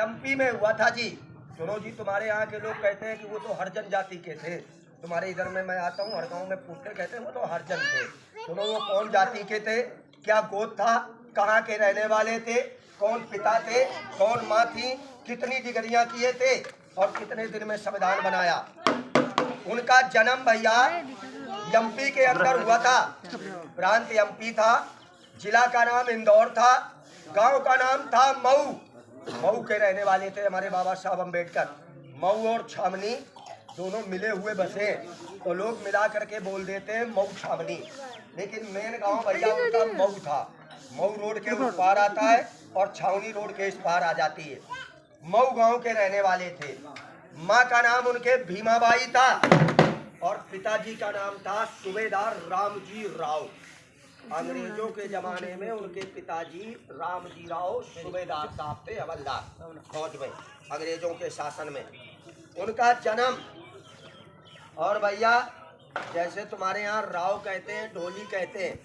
MP में हुआ था जी। सुनो जी, तुम्हारे यहाँ के लोग कहते हैं कि वो तो हरिजन जाति के थे। तुम्हारे इधर में मैं आता हूँ, हर गाँव में पूछते, कहते हैं वो तो हरिजन थे। सुनो, वो कौन जाति के थे, क्या गोत्र था, कहाँ के रहने वाले थे, कौन पिता थे, कौन माँ थी, कितनी डिग्रियाँ किए थे और कितने दिन में संविधान बनाया। उनका जन्म भैया एमपी के अंदर हुआ था। प्रांत एमपी था, जिला का नाम इंदौर था, गांव का नाम था मऊ। मऊ के रहने वाले थे हमारे बाबा साहब अम्बेडकर। मऊ और छावनी दोनों मिले हुए बसे, तो लोग मिला करके बोल देते हैं मऊ छावनी, लेकिन मेन गांव भैया उनका मऊ था। मऊ रोड के उस पार आता है और छावनी रोड के इस पार आ जाती है। मऊ गांव के रहने वाले थे। माँ का नाम उनके भीमाबाई था और पिताजी का नाम था सूबेदार रामजी राव। अंग्रेजों के जमाने में उनके पिताजी रामजी राव सूबेदार साहब थे, हवलदार फौज में अंग्रेजों के शासन में। उनका जन्म, और भैया जैसे तुम्हारे यहाँ राव कहते हैं, ढोली कहते हैं,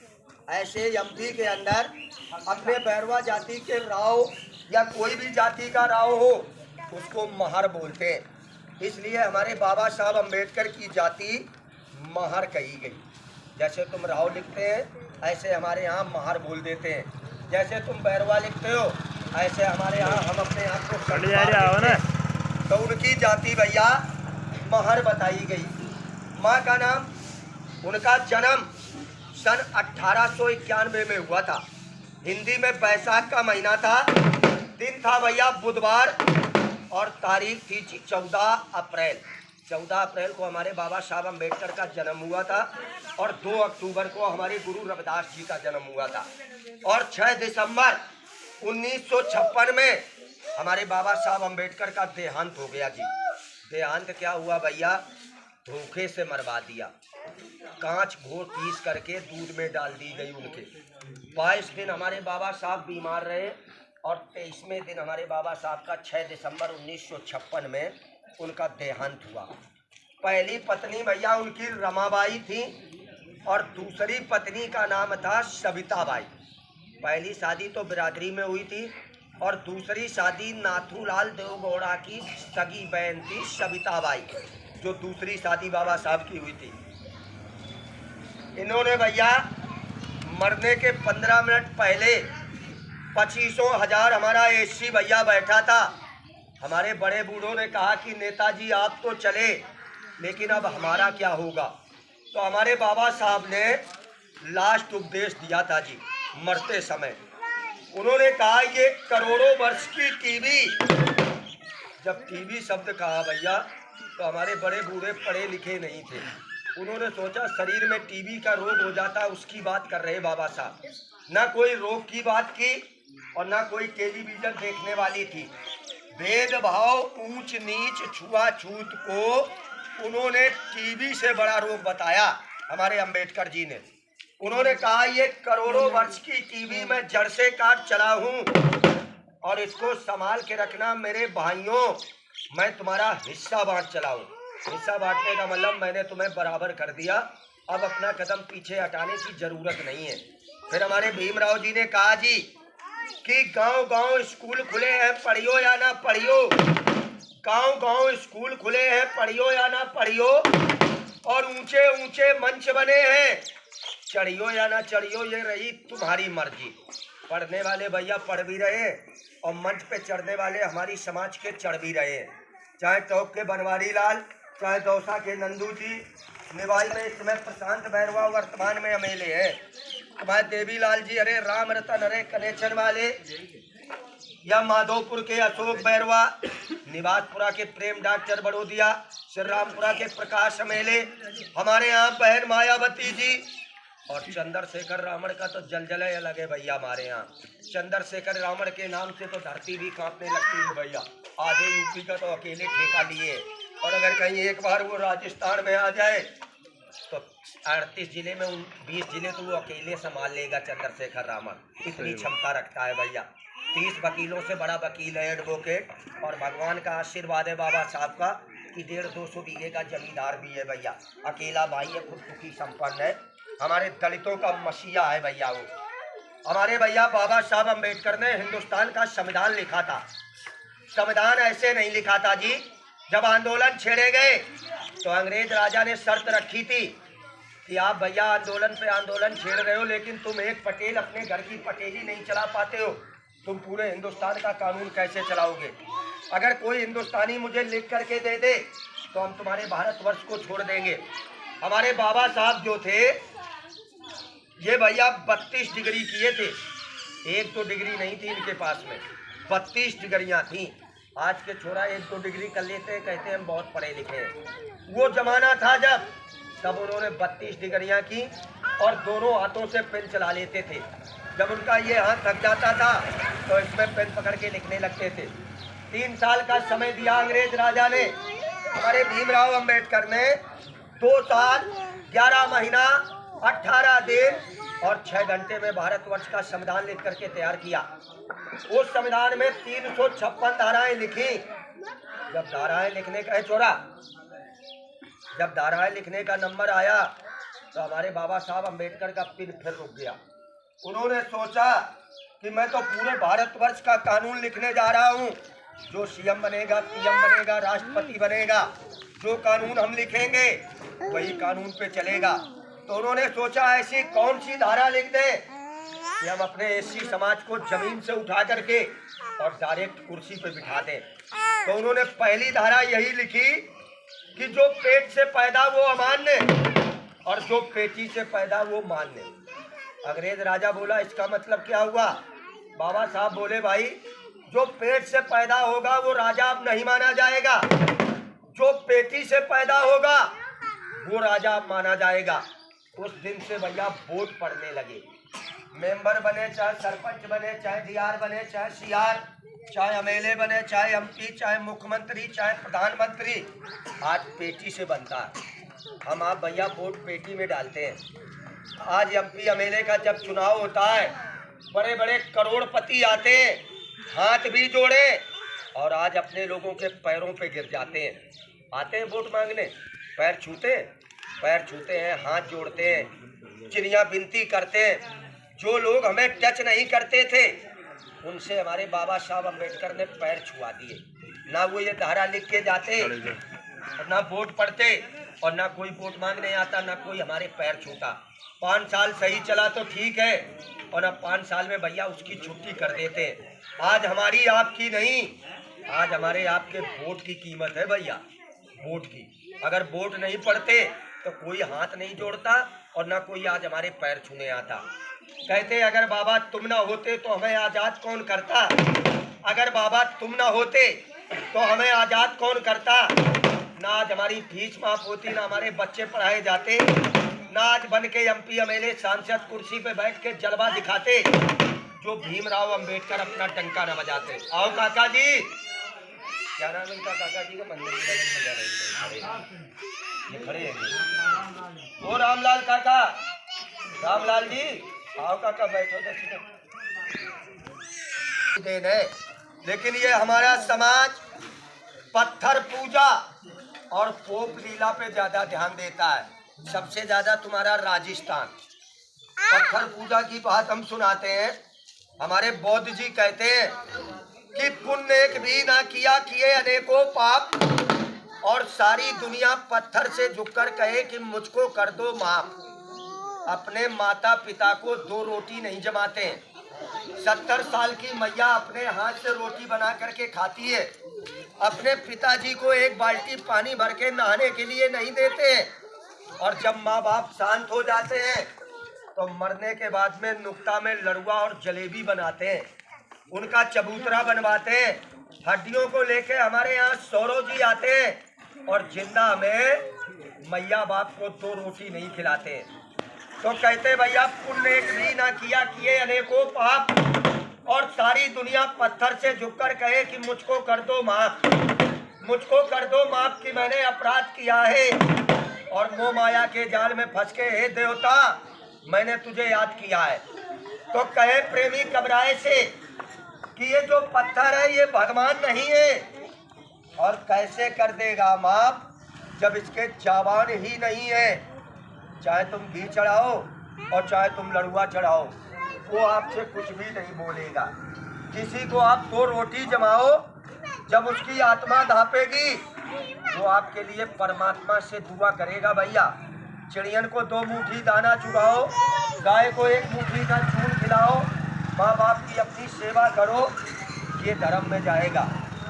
ऐसे एमपी के अंदर अपने बैरवा जाति के राव या कोई भी जाति का राव हो उसको महर बोलते हैं। इसलिए हमारे बाबा साहब अम्बेडकर की जाति महर कही गई। जैसे तुम राव लिखते हैं ऐसे हमारे यहाँ महर बोल देते हैं। जैसे तुम बैरवा लिखते हो ऐसे हमारे यहाँ हम अपने आप को तो उनकी जाति भैया महर बताई गई। माँ का नाम, उनका जन्म सन 1891 में हुआ था। हिंदी में बैसाख का महीना था, दिन था भैया बुधवार और तारीख थी 14 अप्रैल। 14 अप्रैल को हमारे बाबा साहब अम्बेडकर का जन्म हुआ था और 2 अक्टूबर को हमारे गुरु रविदास जी का जन्म हुआ था और 6 दिसंबर 1956 में हमारे बाबा साहब अम्बेडकर का देहांत हो गया जी। देहांत क्या हुआ भैया, धोखे से मरवा दिया। कांच घोर पीस करके दूध में डाल दी गई उनके। 22 दिन हमारे बाबा साहब बीमार रहे और 23वें दिन हमारे बाबा साहब का 6 दिसंबर 1956 में उनका देहांत हुआ। पहली पत्नी भैया उनकी रमाबाई थी और दूसरी पत्नी का नाम था सविताबाई। पहली शादी तो बिरादरी में हुई थी और दूसरी शादी नाथूलाल देवगौड़ा की सगी बहन थी सविताबाई, जो दूसरी शादी बाबा साहब की हुई थी। इन्होंने भैया मरने के 15 मिनट पहले 25,000 हमारा एससी भैया बैठा था। हमारे बड़े बूढ़ों ने कहा कि नेताजी आप तो चले, लेकिन अब हमारा क्या होगा। तो हमारे बाबा साहब ने लास्ट उपदेश दिया था जी मरते समय। उन्होंने कहा ये करोड़ों वर्ष की टीबी। जब टीबी शब्द कहा भैया तो हमारे बड़े बूढ़े पढ़े लिखे नहीं थे। उन्होंने सोचा शरीर में टीबी का रोग हो जाता, उसकी बात कर रहे बाबा साहब। ना कोई रोग की बात की और ना कोई टेलीविजन देखने वाली थी। भेदभाव, ऊंच नीच, छुआछूत को उन्होंने टीबी से बड़ा रोग बताया हमारे अंबेडकर जी ने। उन्होंने कहा ये करोड़ों वर्ष की टीबी मैं जड़ से काट चला हूँ और इसको संभाल के रखना मेरे भाइयों। मैं तुम्हारा हिस्सा बांट चला हूँ। हिस्सा बांटने का मतलब मैंने तुम्हें बराबर कर दिया, अब अपना कदम पीछे हटाने की जरूरत नहीं है। फिर हमारे भीमराव जी ने कहा जी कि गांव-गांव स्कूल खुले हैं, पढ़ियो या ना पढ़ियो। गांव-गांव स्कूल खुले हैं, पढ़ियो या ना पढ़ियो। और ऊंचे ऊंचे मंच बने हैं, चढ़ियो या ना चढ़ियो, ये रही तुम्हारी मर्जी। पढ़ने वाले भैया पढ़ भी रहे और मंच पे चढ़ने वाले हमारी समाज के चढ़ भी रहे हैं। चाहे टॉप के बनवारी लाल, चाहे दौसा के नंदू जी, निवाई में इस समय प्रशांत बैरवा वर्तमान में अमेले है, तुम्हारे देवीलाल जी, अरे राम रतन, अरे कनेक्शन वाले, या माधोपुर के अशोक बैरवा, निवासपुरा के प्रेम डॉक्टर बड़ोदिया, श्री रामपुरा के प्रकाश अमेले, हमारे यहाँ बहन मायावती जी और चंद्रशेखर रावण का तो जलजले अलग है भैया। हमारे यहाँ चंद्रशेखर रावण के नाम से तो धरती भी कांपने लगती है भैया। आधे यूपी का तो अकेले ठेका लिए और अगर कहीं एक बार वो राजस्थान में आ जाए तो 38 जिले में 20 जिले तो वो अकेले संभाल लेगा चंद्रशेखर रावण। इतनी क्षमता रखता है भैया। 30 वकीलों से बड़ा वकील है, एडवोकेट, और भगवान का आशीर्वाद है बाबा साहब का कि 150-200 बीघे का जमींदार भी है भैया। अकेला भाई है, खुद सुखी संपन्न है, हमारे दलितों का मसीहा है भैया वो। हमारे भैया बाबा साहब अम्बेडकर ने हिंदुस्तान का संविधान लिखा था संविधान ऐसे नहीं लिखा था जी। जब आंदोलन छेड़े गए तो अंग्रेज राजा ने शर्त रखी थी कि आप भैया आंदोलन छेड़ रहे हो, लेकिन तुम एक पटेल अपने घर की पटेली नहीं चला पाते हो, तुम पूरे हिंदुस्तान का कानून कैसे चलाओगे? अगर कोई हिंदुस्तानी मुझे लिख करके दे दे तो हम तुम्हारे भारतवर्ष को छोड़ देंगे। हमारे बाबा साहब जो थे ये भैया 32 डिग्री किए थे, एक तो डिग्री नहीं थी इनके पास में, 32 डिग्रियां थी। आज के छोरा 1-2 डिग्री कर लेते हैं, कहते हैं हम बहुत पढ़े लिखे हैं। वो जमाना था जब तब उन्होंने 32 डिग्रियां की और दोनों हाथों से पेन चला लेते थे। जब उनका ये हाथ थक जाता था तो इसमें पेन पकड़ के लिखने लगते थे। 3 साल का समय दिया अंग्रेज राजा ने। हमारे भीमराव अंबेडकर ने 2 साल 11 महीना 18 दिन और 6 घंटे में भारतवर्ष का संविधान लिख करके तैयार किया। उस संविधान में 356 धाराएं लिखी। जब धाराएं लिखने का छोरा जब धाराएं लिखने का नंबर आया तो हमारे बाबा साहब अंबेडकर का पिन फिर रुक गया। उन्होंने सोचा कि मैं तो पूरे भारतवर्ष का कानून लिखने जा रहा हूँ, जो सीएम बनेगा, पीएम बनेगा, राष्ट्रपति बनेगा, जो कानून हम लिखेंगे वही कानून पे चलेगा। तो उन्होंने सोचा ऐसी कौन सी धारा लिख दें कि हम अपने एससी समाज को जमीन से उठा करके और डायरेक्ट कुर्सी पे बिठा दें। तो उन्होंने पहली धारा यही लिखी कि जो पेट से पैदा वो अमान्य और जो पेटी से पैदा वो मान्य। अंग्रेज राजा बोला इसका मतलब क्या हुआ? बाबा साहब बोले भाई जो पेट से पैदा होगा वो राजा अब नहीं माना जाएगा, जो पेटी से पैदा होगा वो राजा अब माना जाएगा। उस दिन से भैया वोट पड़ने लगे। मेंबर बने, चाहे सरपंच बने, चाहे डीआर बने, चाहे सीआर, चाहे एमएलए बने, चाहे एमपी, चाहे मुख्यमंत्री, चाहे प्रधानमंत्री, आज पेटी से बनता है। हम आप भैया वोट पेटी में डालते हैं। आज एमपी एमएलए का जब चुनाव होता है बड़े बड़े करोड़पति आते हैं, हाथ भी जोड़े और आज अपने लोगों के पैरों पे गिर जाते हैं। आते हैं वोट मांगने, पैर छूते हैं, हाथ जोड़ते हैं, चिड़िया विनती करते हैं। जो लोग हमें टच नहीं करते थे उनसे हमारे बाबा साहब अंबेडकर ने पैर छुआ दिए। ना वो ये धारा लिख के जाते, ना वोट पढ़ते और ना कोई वोट मांगने आता, ना कोई हमारे पैर छूता। 5 साल सही चला तो ठीक है, और अब 5 साल में भैया उसकी छुट्टी कर देते हैं। आज हमारी आपकी नहीं, आज हमारे आपके वोट की कीमत है भैया, वोट की। अगर वोट नहीं पड़ते तो कोई हाथ नहीं जोड़ता और ना कोई आज हमारे पैर छूने आता। कहते अगर बाबा तुम ना होते तो हमें आज़ाद कौन करता? अगर बाबा तुम ना होते तो हमें आज़ाद कौन करता? ना आज हमारी फीस माफ होती, ना हमारे बच्चे पढ़ाए जाते, ना आज बन के एमपी एमएलए सांसद कुर्सी पे बैठ के जलवा दिखाते, जो भीमराव अंबेडकर अपना टंका न बजाते। आओ काका जी, क्या नाम है इनका? काका जी का मंदिर ये खड़े हैं। ओ रामलाल काका, रामलाल जी आओ काका, बैठो देन है। लेकिन ये हमारा समाज पत्थर पूजा और फोक लीला पे ज्यादा ध्यान देता है। सबसे ज्यादा तुम्हारा राजस्थान पत्थर पूजा की बात हम सुनाते हैं। हमारे बौद्ध जी कहते हैं कि पुण्य एक भी ना किया, किए अनेकों पाप, और सारी दुनिया पत्थर से झुककर कहे कि मुझको कर दो माफ। अपने माता पिता को 2 रोटी नहीं जमाते हैं। 70 साल की मैया अपने हाथ से रोटी बना करके खाती है। अपने पिताजी को 1 बाल्टी पानी भर के नहाने के लिए नहीं देते हैं। और जब माँ बाप शांत हो जाते हैं तो मरने के बाद में नुक्ता में लड़ुआ और जलेबी बनाते हैं, उनका चबूतरा बनवाते हैं। हड्डियों को लेके हमारे यहाँ सौरव जी आते हैं और जिंदा में मैया बाप को 2 रोटी नहीं खिलाते हैं। तो कहते भैया पुण्य एक भी ना किया, किए अनेकों पाप, और सारी दुनिया पत्थर से झुककर कहे कि मुझको कर दो माफ, मुझको कर दो माफ कि मैंने अपराध किया है और मोह माया के जाल में फंस के हे देवता मैंने तुझे याद किया है। तो कहे प्रेमी घबराए से कि ये जो पत्थर है ये भगवान नहीं है, और कैसे कर देगा माफ जब इसके जवान ही नहीं है। चाहे तुम घी चढ़ाओ और चाहे तुम लड़ुआ चढ़ाओ, वो आपसे कुछ भी नहीं बोलेगा। किसी को आप 2 रोटी जमाओ जब उसकी आत्मा धापेगी वो आपके लिए परमात्मा से दुआ करेगा। भैया चिड़ियन को 2 मुट्ठी दाना चुराओ, गाय को 1 मुट्ठी का चून खिलाओ, माँ बाप की अपनी सेवा करो, ये धर्म में जाएगा।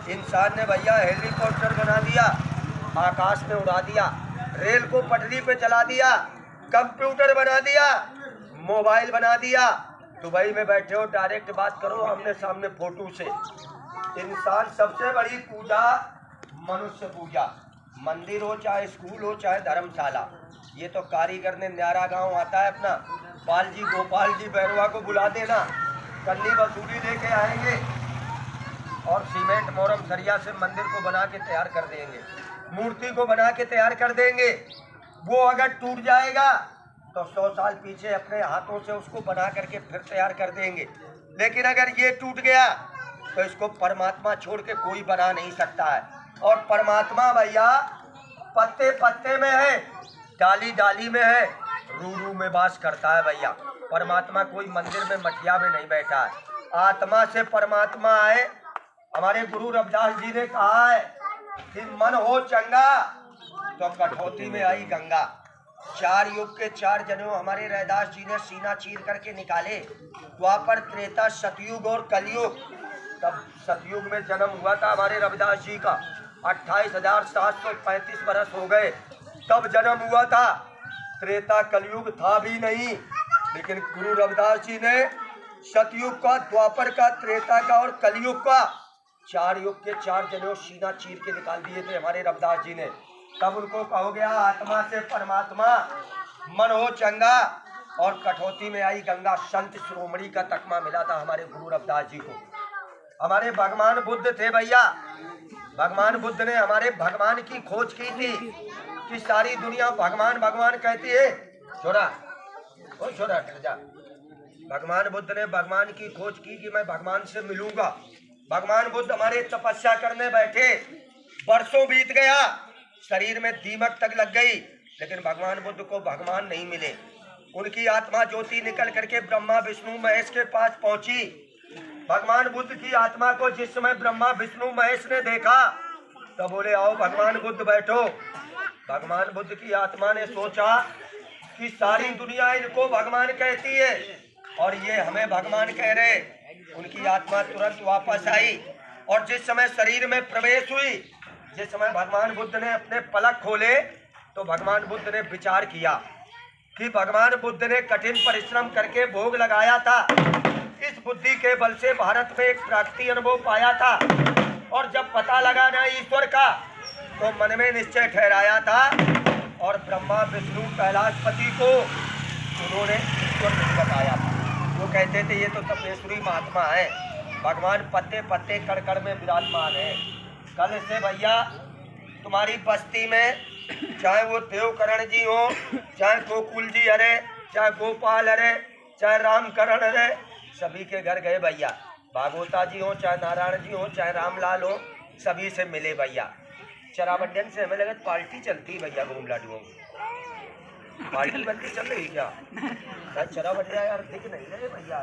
इंसान ने भैया हेलीकॉप्टर बना दिया, आकाश में उड़ा दिया, रेल को पटरी पे चला दिया, कंप्यूटर बना दिया, मोबाइल बना दिया। दुबई में बैठे हो डायरेक्ट बात करो आमने सामने फोटो से। इंसान सबसे बड़ी पूजा मनुष्य पूजा, मंदिर हो चाहे स्कूल हो चाहे धर्मशाला। ये तो कारीगर ने न्यारा गांव आता है अपना, पाल जी गोपाल जी बैरवा को बुला देना, कन्नी वसूली लेके आएंगे और सीमेंट मोरम सरिया से मंदिर को बना के तैयार कर देंगे, मूर्ति को बना के तैयार कर देंगे। वो अगर टूट जाएगा तो 100 साल पीछे अपने हाथों से उसको बना करके फिर तैयार कर देंगे। लेकिन अगर ये टूट गया तो इसको परमात्मा छोड़ के कोई बना नहीं सकता है। और परमात्मा भैया पत्ते पत्ते में है, डाली डाली में है, रू रू में वास करता है। भैया परमात्मा कोई मंदिर में मठिया में नहीं बैठा है, आत्मा से परमात्मा है। हमारे गुरु रविदास जी ने कहा है कि मन हो चंगा तो कठौती में आई गंगा। 4 युग के 4 जनेऊ हमारे रविदास जी ने सीना चीर करके निकाले। द्वापर, त्रेता, सतयुग और कलयुग। तब सतयुग में जन्म हुआ था हमारे रविदास जी का, 28,735 बरस हो गए तब जन्म हुआ था। त्रेता कलयुग था भी नहीं, लेकिन गुरु रविदास जी ने सतयुग का, द्वापर का, त्रेता का और कलयुग का 4 युग के 4 जनेऊ सीना चीर के निकाल दिए थे हमारे रविदास जी ने। तब उनको कहो गया आत्मा से परमात्मा, मन हो चंगा और कठौती में आई गंगा। संत शिरोमणि का तकमा मिला था हमारे गुरु रविदास जी को। हमारे भगवान बुद्ध थे भैया, भगवान बुद्ध ने हमारे भगवान की खोज की थी कि सारी दुनिया भगवान भगवान कहती है। छोड़ा ओ छोड़ा हट जा। भगवान बुद्ध ने भगवान की खोज की कि मैं भगवान से मिलूंगा। भगवान बुद्ध हमारे तपस्या करने बैठे, बरसों बीत गया, शरीर में दीमक तक लग गई, लेकिन भगवान बुद्ध को भगवान नहीं मिले। उनकी आत्मा ज्योति निकल करके ब्रह्मा विष्णु महेश के पास पहुंची। भगवान बुद्ध की आत्मा को जिस समय ब्रह्मा विष्णु महेश ने देखा तो बोले आओ भगवान बुद्ध बैठो। भगवान बुद्ध की आत्मा ने सोचा कि सारी दुनिया इनको भगवान कहती है और ये हमें भगवान कह रहे। उनकी आत्मा तुरंत वापस आई और जिस समय शरीर में प्रवेश हुई, जिस समय भगवान बुद्ध ने अपने पलक खोले तो भगवान बुद्ध ने विचार किया कि भगवान बुद्ध ने कठिन परिश्रम करके भोग लगाया था। इस बुद्धि के बल से भारत में एक प्राकृतिक अनुभव पाया था और जब पता लगा ना ईश्वर का तो मन में निश्चय ठहराया था और ब्रह्मा विष्णु कैलाशपति को उन्होंने ईश्वर नहीं बताया था। वो कहते थे ये तो तपेश्वरी महात्मा है, भगवान पत्ते पत्ते कड़ कड़ में विराजमान है। कल से भैया तुम्हारी बस्ती में चाहे वो देवकरण जी हो, चाहे गोकुल जी अरे, चाहे गोपाल अरे, चाहे रामकरण अरे, सभी के घर गए भैया। भागवता जी हो, चाहे नारायण जी हो, चाहे रामलाल हो, सभी से मिले भैया। चरावंडन से हमें लगा पार्टी चलती भैया, घूम लाडुओं पार्टी बनती चल रही क्या? चरावंडिया यार दिख नहीं रहे भैया।